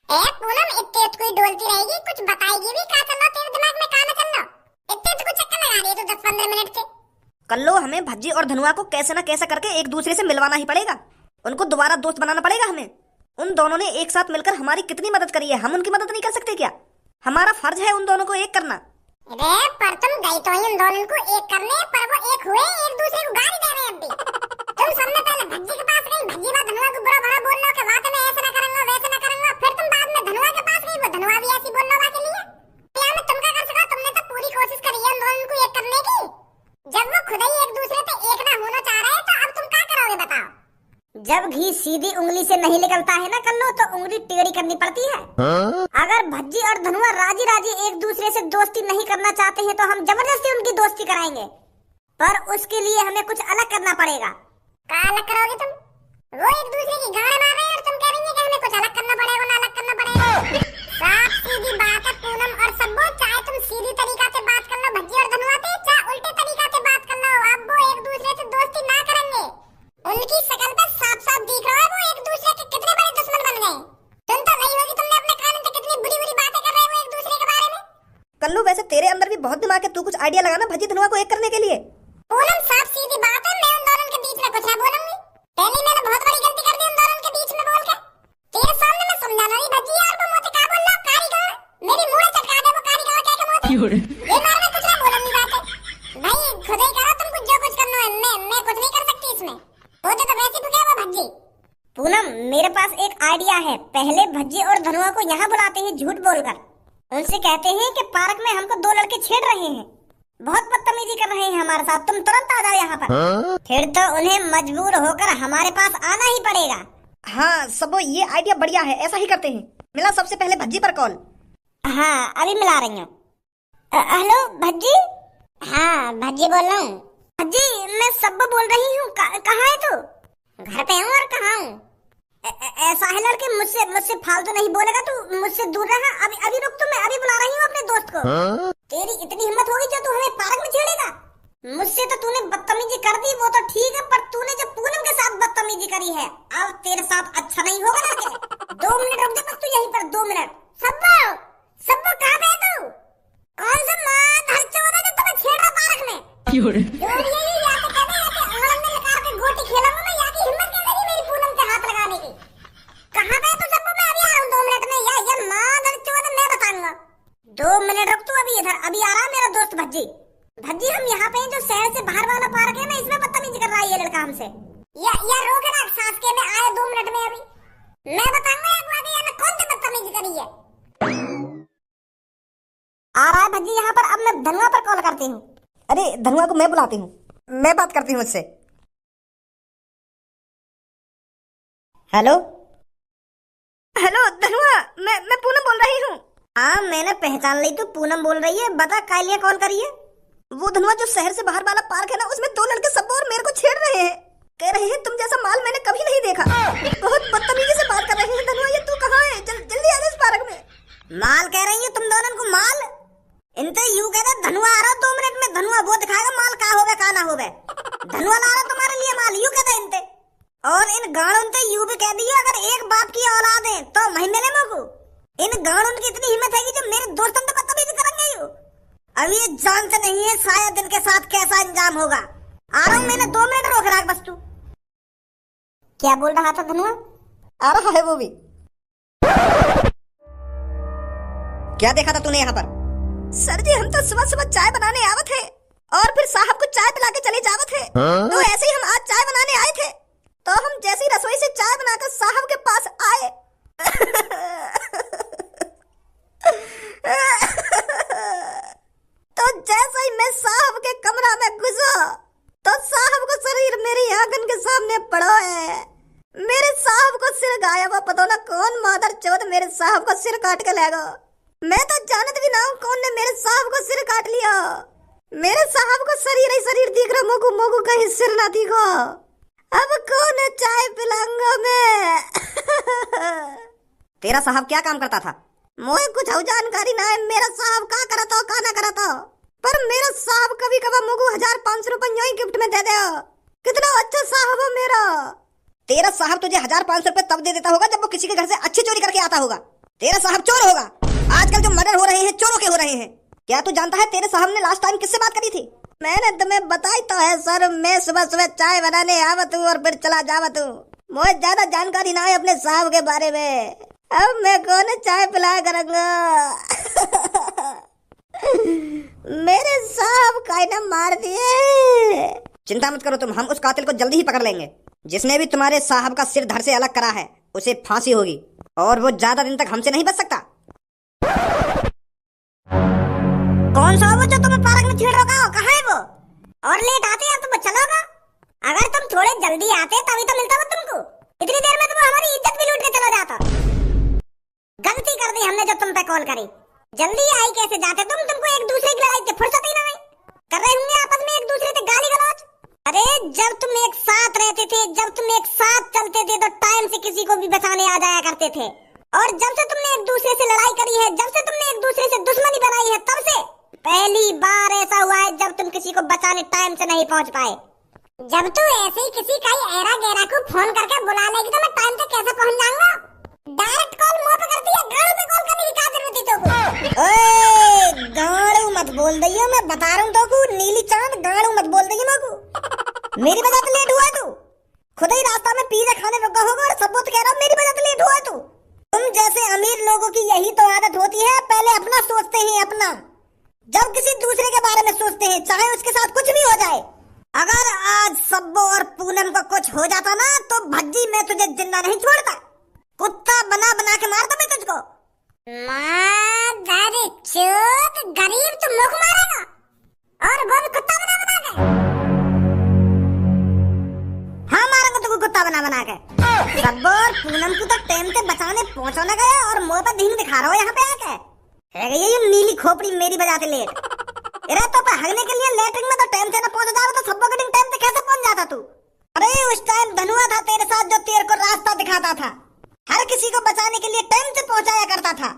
ए पूनम, इतने तो कोई डोलती रहेगी, कुछ बताएगी भी? कहाँ चल रहा तेरे दिमाग में, कहाँ ना चल रहा? इतने तो कुछ चक्कर लगा रही है तू 10-15 मिनट से। कल्लो हमें भज्जी और धनुआ को कैसे न कैसे करके एक दूसरे से मिलवाना ही पड़ेगा। उनको दोबारा दोस्त बनाना पड़ेगा हमें। उन दोनों ने एक साथ मिलकर हमारी कितनी मदद करी है, हम उनकी मदद नहीं कर सकते क्या? हमारा फर्ज है उन दोनों को एक करना। अरे पर तुम गई तो ही उन दोनों को एक करने, पर वो एक हुए, एक दूसरे को गाली दे रहे हैं अभी। तुम सबने पहले भज्जी के पास गई, भज्जी बात धनुआ को बुरा भला बोल लो कि वाह मैं ऐसा ना करूंगा वैसा ना करूंगा, फिर तुम बाद में धनुआ के पास गई, वो धनुआ भी ऐसी बोल लो के लिए। क्या मैं तुम क्या कर सका? तुमने तो पूरी कोशिश करी है उन दोनों को एक करने की। जब वो खुद ही एक दूसरे पे एक ना होना चाह रहे हैं तो अब तुम क्या करोगे बताओ? जब घी सीधी उंगली से नहीं निकलता है ना कल्लो, तो उंगली टेढ़ी करनी पड़ती है। अगर भज्जी और धनुआ राजी राजी एक दूसरे से दोस्ती नहीं करना चाहते हैं तो हम जबरदस्ती उनकी दोस्ती कराएंगे, पर उसके लिए हमें कुछ अलग करना पड़ेगा। क्या अलग करोगे तुम? वो एक दूसरे की गाने मार रहे हैं और तुम कह रही है कि हमें कुछ अलग करना पड़ेगा, ना अलग करना पड़ेगा। साफ सीधी बात है पूनम और सब्बो, चाहे तुम सीधी तरीका से बात कर लो भज्जी और धनुआ से, चाहे उल्टे तरीका से बात कर लो, अब वो एक दूसरे से दोस्ती ना करेंगे। उनकी शकल पे साफ साफ दिख रहा है वो एक दूसरे के कितने बड़े दुश्मन बन गए। तुम तो नहीं होगी, तुमने अपने कान से कितनी बुरी बुरी बातें कर रहे हैं वो एक दूसरे के बारे में। कल्लू वैसे तेरे अंदर भी बहुत दिमाग है, तू कुछ आइडिया लगाना भज्जी धनुआ को एक करने के लिए। पूनम साफ सीधी बात है, मैं उन दोनों के बीच में कुछ ना बोलूंगी। पहले मैंने बहुत बड़ी गलती कर दी उन दोनों के बीच में बोल के। तेरे सामने मैं समझाना नहीं भज्जी यार, वो मुझे क्या बोल रहा कारीगर, मेरी मुंह चटका दे वो कारीगर कह के मुझे। ये मारने कुछ ना बोलूंगी बातें भाई, खुद ही करो तुम कुछ जो कुछ करना है, मैं कुछ नहीं कर सकती इसमें। वो तो वैसे भी क्या वो भज्जी। पूनम मेरे पास एक आइडिया है, पहले भज्जी और धनुआ को यहाँ बुलाते हैं झूठ बोलकर। उनसे कहते हैं कि पार्क में हमको दो लड़के छेड़ रहे हैं, बहुत बदतमीजी कर रहे हैं हमारे साथ, तुम तुरंत आ जाओ यहाँ पर। फिर तो उन्हें मजबूर होकर हमारे पास आना ही पड़ेगा। हाँ सबो, ये आइडिया बढ़िया है, ऐसा ही करते हैं। मिला सबसे पहले भज्जी पर कॉल। हाँ अभी मिला रही हूँ। हेलो भज्जी। हाँ भज्जी बोल रहा हूँ। भज्जी मैं सब्बो बोल रही हूँ, कहाँ है तू? घर पे हूँ। और कहाँ हूँ? ऐसा है लड़के, मुझसे फालतू नहीं बोलेगा तू, मुझसे दूर रहा। अभी रुक, तो मैं अभी बुला रही हूँ अपने दोस्त को। तेरी इतनी हिम्मत होगी जो तू हमें पार्क में छेड़ेगा? मुझसे तो तूने बदतमीजी कर दी वो तो ठीक है, पर तूने जो पूनम के साथ बदतमीजी करी है, अब तेरे साथ अच्छा नहीं होगा लड़के। 2 मिनट रुक जा बस तू यहीं पर, 2 मिनट। सब्बो सब्बो कहाँ पे है तू? कौन सा माँ धर चौदह जो तुम्हें छेड़ रहा पार्क में? जो ये या तो कहते हैं कि आंगन में लगा के गोटी खेलूंगा मैं, या की हिम्मत कैसे मेरी पूनम पे हाथ लगाने की? कहाँ पे है तू सब्बो? मैं अभी आ रहा हूँ 2 मिनट में। या ये माँ धर चौदह मैं बताऊंगा। 2 मिनट रुक तू, अभी इधर अभी आ रहा मेरा दोस्त भज्जी। भज्जी हम यहाँ पे हैं, जो शहर से बाहर वाला पार्क है ना, इसमें बदतमीजी कर रहा है ये लड़का हमसे। या रोक ना सांस के, मैं आया 2 मिनट में अभी। मैं बताऊंगा एक बात, ये कौन सी बदतमीजी करी है। आ रहा है भज्जी यहाँ पर, अब मैं धनुआ पर कॉल करती हूँ। अरे धनुआ को मैं बुलाती हूँ, मैं बात करती हूँ उससे। हेलो हेलो धनुआ, मैं पूनम बोल रही हूँ। हाँ मैंने पहचान ली, तू पूनम बोल रही है, बता काय लिए कॉल करी है? वो धनुआ जो शहर से बाहर वाला पार्क है ना, उसमें 2 लड़के सब और मेरे को छेड़ रहे हैं। कह रहे हैं तुम जैसा माल मैंने कभी नहीं देखा। बहुत बदतमीजी से बात कर रहे हैं। धनुआ ये तू कहाँ है? जल्दी आ जा इस पार्क में। माल कह रही है तुम दोनों को? माल इनते यू कहते धनुआ आ रहा 2 मिनट में, धनुआ वो दिखाएगा माल का होवे का ना होवे। धनुआ ला रहा तुम्हारे लिए माल, यू कहते इनते। और इन गाड़ों ने यू भी कह दिया अगर एक बाप की औलाद है तो महीने ले मोगू। इन गाड़ों की इतनी हिम्मत है कि जो मेरे दोस्तों से बदतमीजी करेंगे यू। अब ये जानते नहीं है शायद इनके साथ कैसा अंजाम होगा। आ रहा हूँ, मैंने 2 मिनट रोक रहा बस। तू क्या बोल रहा था धनुआ? आ रहा है वो भी। क्या देखा था तूने यहाँ पर? सर जी हम तो सुबह सुबह चाय बनाने आवत है और फिर साहब को चाय पिला के चले जावत है। तो ऐसे ही हम आज चाय बनाने आए थे, तो हम जैसी रसोई से चाय बनाकर साहब के पास आए तो जैसे ही मैं साहब के कमरा में घुसा तो साहब का शरीर मेरी आंगन के सामने पड़ा है। मेरे साहब को सिर गायब है, पता ना कौन मादर चौथ मेरे साहब को सिर काट के लेगा। मैं तो जानत भी ना हूँ कौन ने मेरे साहब को सिर काट लिया। मेरे साहब को शरीर ही शरीर दिख रहा, मोगू मोगू कहीं सिर ना दिखो। अब कौन है चाय पिलाऊंगा मैं। तेरा साहब क्या काम करता था? मुझे कुछ जानकारी ना है मेरा साहब का करता हो का ना करता, पर मेरा साहब कभी कभी मुझे 1500 रुपये गिफ्ट में दे दे। कितना अच्छा साहब हो मेरा। तेरा साहब तुझे 1500 रुपये तब दे देता होगा जब वो किसी के घर से अच्छी चोरी करके आता होगा। तेरा साहब चोर होगा। आजकल जो मर्डर हो रहे हैं चोरों के हो रहे हैं। क्या तू जानता है तेरे साहब ने लास्ट टाइम किससे बात करी थी? मैंने तुम्हें बताई तो है सर, मैं सुबह सुबह चाय बनाने आवत हूँ और फिर चला जावत हूँ। मुझे ज्यादा जानकारी ना है अपने साहब के बारे में। अब मैं कौन चाय पिलाया करूँगा? मेरे साहब का ना मार दिए। चिंता मत करो तुम, हम उस कातिल को जल्दी ही पकड़ लेंगे। जिसने भी तुम्हारे साहब का सिर धड़ से अलग करा है उसे फांसी होगी और वो ज्यादा दिन तक हमसे नहीं बच सकता। कौन सा वो जो तुम्हें पार्क में छेड़ रखा हो? कहाँ है वो? और लेट आते हैं तो चलोगा? अगर तुम थोड़े जल्दी आते तभी तो मिलता वो तुमको। इतनी देर में तुम हमारी इज्जत भी लूट के चला जाता। गलती कर दी हमने जो तुम पे कॉल करी। जल्दी आई कैसे जाते तुमको एक दूसरे की लड़ाई से फुर्सत ही नहीं। कर रहे होंगे आपस में एक दूसरे से गाली गलौज। अरे जब तुम एक साथ रहते थे, जब तुम एक साथ चलते थे तो टाइम से किसी को भी बचाने आ जाया करते थे। और जब से तुमने एक दूसरे से लड़ाई करी है, जब से तुमने एक दूसरे से दुश्मनी बनाई है, तब से पहली बार ऐसा हुआ है जब तुम किसी को बचाने टाइम से नहीं पहुंच पाए। जब तू ऐसे ही किसी का एरा गैरा को फोन करके बुला लेगी तो मैं टाइम से कैसे पहुंच जाऊंगा? डायरेक्ट कॉल मुंह पे करती है, गाड़ू पे कॉल करने की क्या जरूरत थी तुमको? ओए गाड़ू मत बोल दइयो, मैं बता रहा हूं तोको। नीली चांद गाड़ू मत बोल दइयो मेरे को। मेरी वजह से लेट हुआ है तू। खुद ही रास्ता में पिज्जा खाने रुका होगा और सबूत कह रहा हूं मेरी वजह से लेट हुआ है तू। तुम जैसे अमीर लोगों की यही तो आदत होती है, पहले अपना सोचते हैं अपना, जब किसी दूसरे के बारे में सोचते हैं चाहे उसके साथ कुछ भी हो जाए। अगर आज सब्बो और पूनम को कुछ हो जाता ना तो भज्जी मैं तुझे जिंदा नहीं छोड़ता। कुत्ता बना बना के मारता मैं तुझको। चोट गरीब तुम लोग मारेगा और वो भी कुत्ता बना बना के। हाँ मारेंगे तुमको कुत्ता बना बना के। सब्बो और पूनम को तो टाइम से बचाने पहुंचाना गया और मुंह पर धींग दिखा रहा हो यहाँ पे आके। है ये नीली खोपड़ी मेरी वजह से लेट। अरे तो हगने के लिए लेटरिन में तो टाइम से ना पहुंच जाओ तो सब्बो के टाइम से कैसे पहुंच जाता तू? अरे उस टाइम धनुआ था तेरे साथ जो तेरे को रास्ता दिखाता था, हर किसी को बचाने के लिए टाइम से पहुंचाया करता था।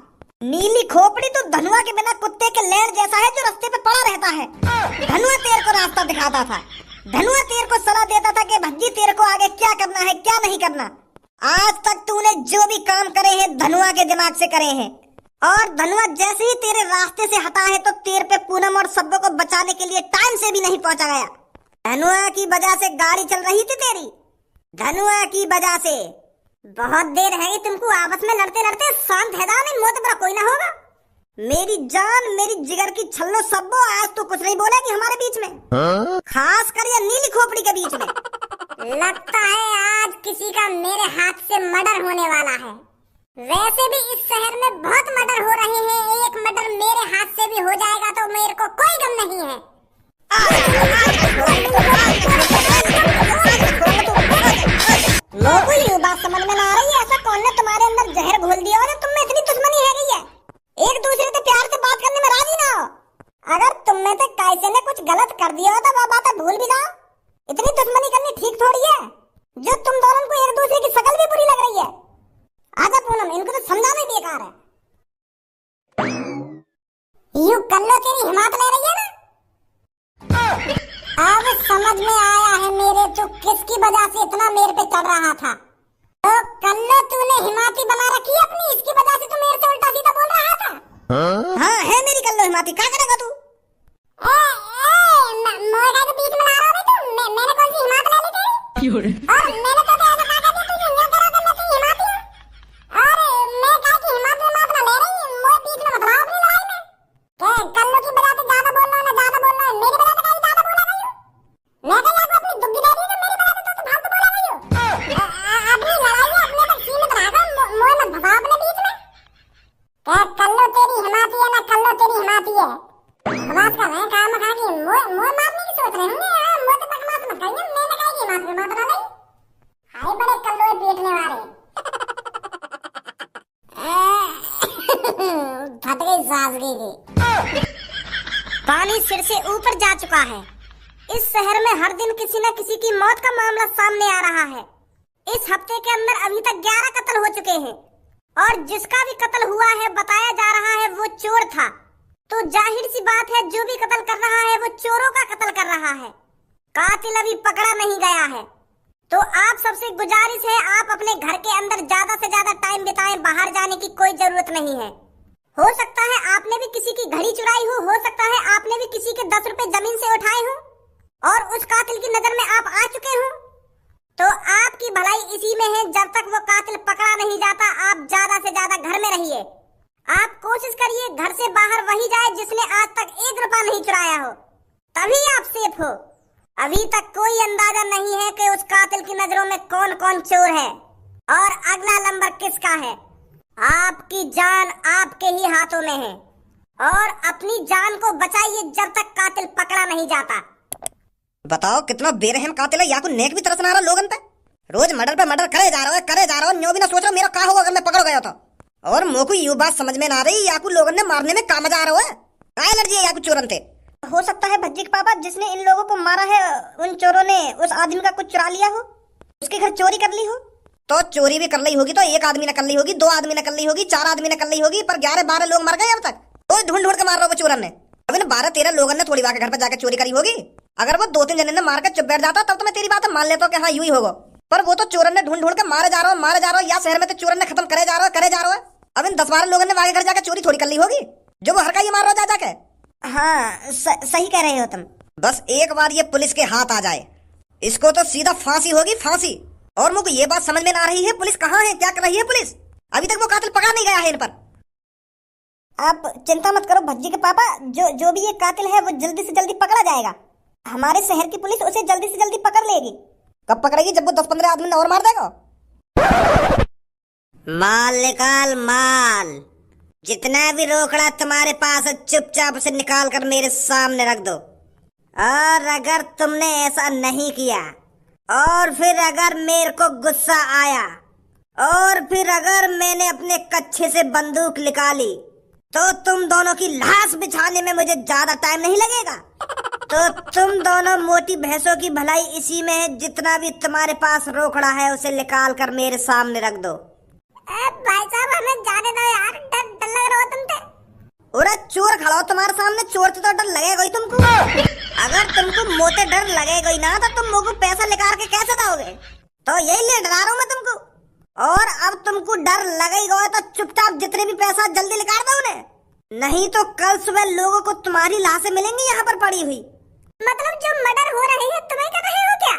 नीली खोपड़ी तो धनुआ के बिना कुत्ते के लेड़ जैसा है जो रास्ते पे पड़ा रहता है। धनुआ तेरे को रास्ता दिखाता था, धनुआ तेरे को सलाह देता था कि भज्जी तेरे को आगे क्या करना है क्या नहीं करना। आज तक तूने जो भी काम करे हैं धनुआ के दिमाग से करे हैं और धनुआ जैसे ही तेरे रास्ते से हटा है तो तेरे पे पूनम और सब्बो को बचाने के लिए टाइम से भी नहीं पहुंचा गया। धनुआ की वजह से गाड़ी चल रही थी तेरी, धनुआ की वजह से। बहुत देर है तुमको आपस में लड़ते लड़ते, शांत है जाओ, नहीं मोत बड़ा कोई ना होगा। मेरी जान मेरी जिगर की छल्लो सब्बो, आज तो कुछ नहीं बोलेगी हमारे बीच में, खास कर ये नीली खोपड़ी के बीच में। लगता है आज किसी का मेरे हाथ से मर्डर होने वाला है। वैसे भी इस शहर में बहुत मर्डर हो रहे हैं, एक मर्डर मेरे हाथ से भी हो जाएगा तो मेरे को कोई गम नहीं है। लोगों ये बात समझ में ना आ रही है, ऐसा कौन ने तुम्हारे अंदर जहर घोल दिया और तुम में इतनी दुश्मनी है गई है? एक दूसरे से प्यार से बात करने में राजी ना हो। अगर तुम में से कैसे ने कुछ गलत कर दिया हो तो वो बात भूल भी जाओ। इतनी दुश्मनी करनी ठीक थोड़ी है, जो तुम दोनों को एक दूसरे की शक्ल भी बुरी लग रही है। आजा पूनम, इनको तो समझाना ही बेकार है। यूं कर लो, तेरी हिम्मत ले रही है ना। अब समझ में आया है मेरे तो किसकी वजह से इतना मेरे पे चढ़ रहा था। तो कल्लो तूने हिमाती बना रखी है अपनी, इसकी वजह से तू मेरे से उल्टा सीधा बोल रहा था। हाँ है मेरी कल्लो हिमाती, क्या करेगा तू? मोएगा के बीच में ला रहा है तुम। मैंने कौन सी हिम्मत ले ली तेरी? और मैंने तो ऐसा कहा था तू यूं करो तो मैं तेरी हिम्मत हूं। और मैं कहा कि हिम्मत ना ले रही, मोए बीच में मत लाओ अपनी लड़ाई में। कल्लो की वजह से ज्यादा बोल रहा है, ज्यादा बोल रहा है, मेरी वजह से कहीं ज्यादा बोला नहीं हूं। मैं कहीं आपको अपनी दुग्गी दे दी तो मेरी वजह से तो फालतू बोला नहीं हूं। अपनी लड़ाई में अपने तक सीमित रखा, मोए मत भगा अपने बीच में। कल्लो तेरी हिम्मती है ना, कल्लो तेरी हिम्मती है। बात कर रहे हैं काम खा के, मोए मारने की सोच रहे होंगे। मोए तो बकवास मत करिए, मैंने कहा कि मार रहा नहीं। हाय बड़े कल्लो पीटने वाले। फट गई सासगी की। पानी सिर से ऊपर जा चुका है। इस शहर में हर दिन किसी न किसी की मौत का मामला सामने आ रहा है। इस हफ्ते के अंदर अभी तक 11 कत्ल हो चुके हैं और जिसका भी कत्ल हुआ है बताया जा रहा है वो चोर था। तो जाहिर सी बात है जो भी कत्ल कर रहा है वो चोरों का कत्ल कर रहा है। कातिल अभी पकड़ा नहीं गया है। तो आप सबसे गुजारिश है, आप अपने घर के अंदर ज्यादा से ज्यादा टाइम बिताएं, बाहर जाने की कोई जरूरत नहीं है। हो सकता है आपने भी किसी की घड़ी चुराई हो सकता है आपने भी किसी के 10 रुपए जमीन से उठाए हो और उस कातिल की नजर में आप आ चुके हो। तो आपकी भलाई इसी में है, जब तक वो कातिल पकड़ा नहीं जाता आप ज्यादा से ज्यादा घर में रहिए। आप कोशिश करिए घर से बाहर वही जाए जिसने आज तक 1 रुपया नहीं चुराया हो, तभी आप सेफ हो। अभी तक कोई अंदाजा नहीं है कि उस कातिल की नजरों में कौन कौन चोर है और अगला नंबर किसका है। आपकी जान आपके ही हाथों में है और अपनी जान को बचाइए जब तक कातिल पकड़ा नहीं जाता। बताओ कितना बेरहम कातिल है, या को नेक भी तरस ना रहा लोगन पे। रोज मर्डर पे मर्डर करे जा रहा हो, न्यो भी ना सोच रहा मेरा क्या होगा अगर मैं पकड़ गया तो। और मोको ये बात समझ में ना रही, याकू लोगन ने मारने में काम जा रहा है, क्या एलर्जी है याकू चोरन थे। हो सकता है भज्जी के पापा जिसने इन लोगों को मारा है उन चोरों ने उस आदमी का कुछ चुरा लिया हो, उसके घर चोरी कर ली हो। तो चोरी भी कर ली होगी तो एक आदमी ने कर ली होगी, 2 आदमी ने कर ली होगी, 4 आदमी ने कर ली होगी, पर 11-12 लोग मर गए अब तक। रोज ढूंढ ढूंढ के मार रहा हो चोरन ने। अब इन 12-13 लोगों ने थोड़ी वाके घर पर जाकर चोरी करी होगी। अगर वो 2-3 जने ने मार कर चुप बैठ जाता तब तो मैं तेरी बात मान लेता कि हाँ यूं ही होगा, पर वो तो चोरन ने ढूंढ ढूंढ के मारे जा रहा हो या शहर में तो चोरन ने खत्म करे जा रहा है। अब इन 10-12 लोगों ने वाके घर जाकर चोरी थोड़ी कर ली होगी जो वो हर का ही मार रहा जाके। हाँ सही कह रहे हो तुम। बस एक बार ये पुलिस के हाथ आ जाए, इसको तो सीधा फांसी होगी, फांसी। और मुझे ये बात समझ में ना रही है पुलिस कहाँ है, क्या कर रही है पुलिस। अभी तक वो कातिल पकड़ा नहीं गया है इन पर। आप चिंता मत करो भज्जी के पापा, जो भी ये कातिल है वो जल्दी से जल्दी पकड़ा जाएगा। हमारे शहर की पुलिस उसे जल्दी से जल्दी पकड़ लेगी। कब पकड़ेगी, जब वो 10-15 आदमी और मार देगा। माल निकाल, माल जितना भी रोकड़ा तुम्हारे पास है चुपचाप से निकाल कर मेरे सामने रख दो। और अगर तुमने ऐसा नहीं किया और फिर अगर मेरे को गुस्सा आया और फिर अगर मैंने अपने कच्छे से बंदूक निकाली तो तुम दोनों की लाश बिछाने में मुझे ज्यादा टाइम नहीं लगेगा। तो तुम दोनों मोटी भैंसों की भलाई इसी में है, जितना भी तुम्हारे पास रोकड़ा है उसे निकाल कर मेरे सामने रख दो। भाई साहब हमें जाने दो यार, डर लग रहा हो तुमसे। अरे चोर खड़ा हो तुम्हारे सामने, चोर से तो डर लगेगा ही तुमको। अगर तुमको मोटे डर लगेगा ही ना तो तुम मुझको पैसा निकाल के कैसे दोगे। तो यही लिए डरा रहा हूँ मैं तुमको। और अब तुमको डर लगेगा तो चुपचाप जितने भी पैसा जल्दी निकाल दो उन्हें, नहीं तो कल सुबह लोगों को तुम्हारी लाशें मिलेंगी यहाँ पर पड़ी हुई। मतलब जो मर्डर हो रहे हैं तुम्हें कर रहे हो क्या?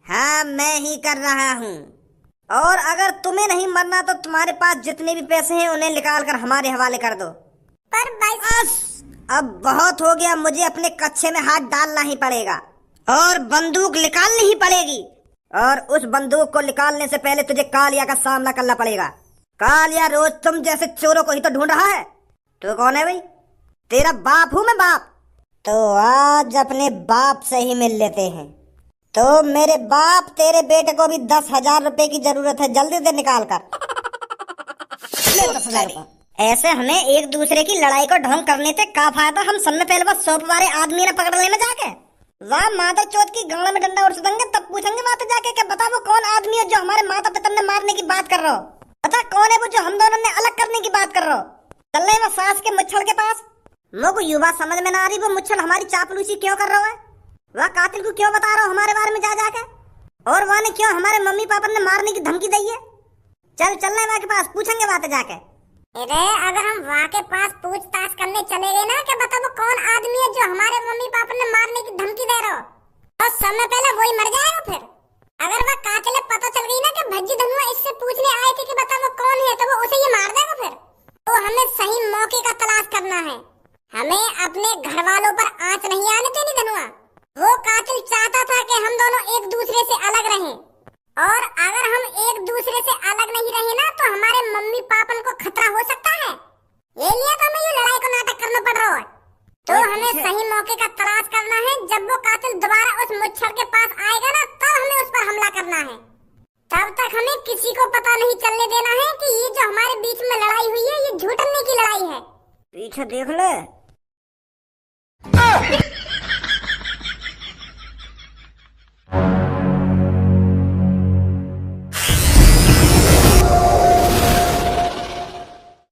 हाँ मैं ही कर रहा हूँ। और अगर तुम्हें नहीं मरना तो तुम्हारे पास जितने भी पैसे हैं उन्हें निकाल कर हमारे हवाले कर दो। पर भाई बस अब बहुत हो गया, मुझे अपने कच्छे में हाथ डालना ही पड़ेगा और बंदूक निकालनी ही पड़ेगी। और उस बंदूक को निकालने से पहले तुझे कालिया का सामना करना पड़ेगा। कालिया रोज तुम जैसे चोरों को ही तो ढूंढ रहा है। तू कौन है भाई? तेरा बाप हूँ मैं, बाप। तो आज अपने बाप से ही मिल लेते हैं। तो मेरे बाप तेरे बेटे को भी 10,000 रुपए की जरूरत है, जल्दी से निकाल कर। 10,000 रुपए। ऐसे हमें एक दूसरे की लड़ाई को ढोंग करने से क्या फायदा, हम सब में पहले बस 100 वाले आदमी ने पकड़ लेना जाके। वाह माता चौथ की गांव में डंडा उड़ देंगे तब पूछेंगे वहां जाके कि बता वो कौन आदमी है जो हमारे माता पिता ने मारने की बात कर रहा हो, बता कौन है वो जो हम दोनों ने अलग करने की बात कर रहा हो। चल रहे वो सास के मुच्छड़ के पास। मुझको ये बात समझ में ना आ रही वो मुच्छड़ हमारी चापलूसी क्यों कर रहा है, वह कातिल को क्यों बता रहा हो हमारे बारे में जा जाके, और वह ने क्यों हमारे मम्मी पापा ने मारने की धमकी दी है। चल रहे वहाँ के पास पूछेंगे बातें जाके। अरे अगर हम वहाँ के पास पूछताछ करने चले गए ना कि बता वो कौन आदमी है जो हमारे मम्मी पापा ने मारने की धमकी दे रहा हो, तो समय पहले वही मर जाएगा। फिर अगर वह कातिल पता चल गई ना कि भज्जी धनुआ इससे पूछने आए थे कि बता वो कौन है, तो वो उसे ये मार देगा। फिर तो हमें सही मौके का तलाश करना है, हमें अपने घर वालों पर आंच नहीं आने देनी। धनुआ वो कातिल चाहता था कि हम दोनों एक दूसरे से अलग रहें, और अगर हम एक दूसरे से अलग नहीं रहे ना तो हमारे मम्मी पापा को खतरा हो सकता है। ये लिए तो हमें ये लड़ाई को नाटक करना पड़ रहा है। तो हमें सही मौके का तलाश करना है, जब वो कातिल दोबारा उस मुच्छड़ के पास आएगा ना तब हमें उस पर हमला करना है। तब तक हमें किसी को पता नहीं चलने देना है कि ये जो हमारे बीच में लड़ाई हुई है ये झूठने की लड़ाई है। पीछे देख ले।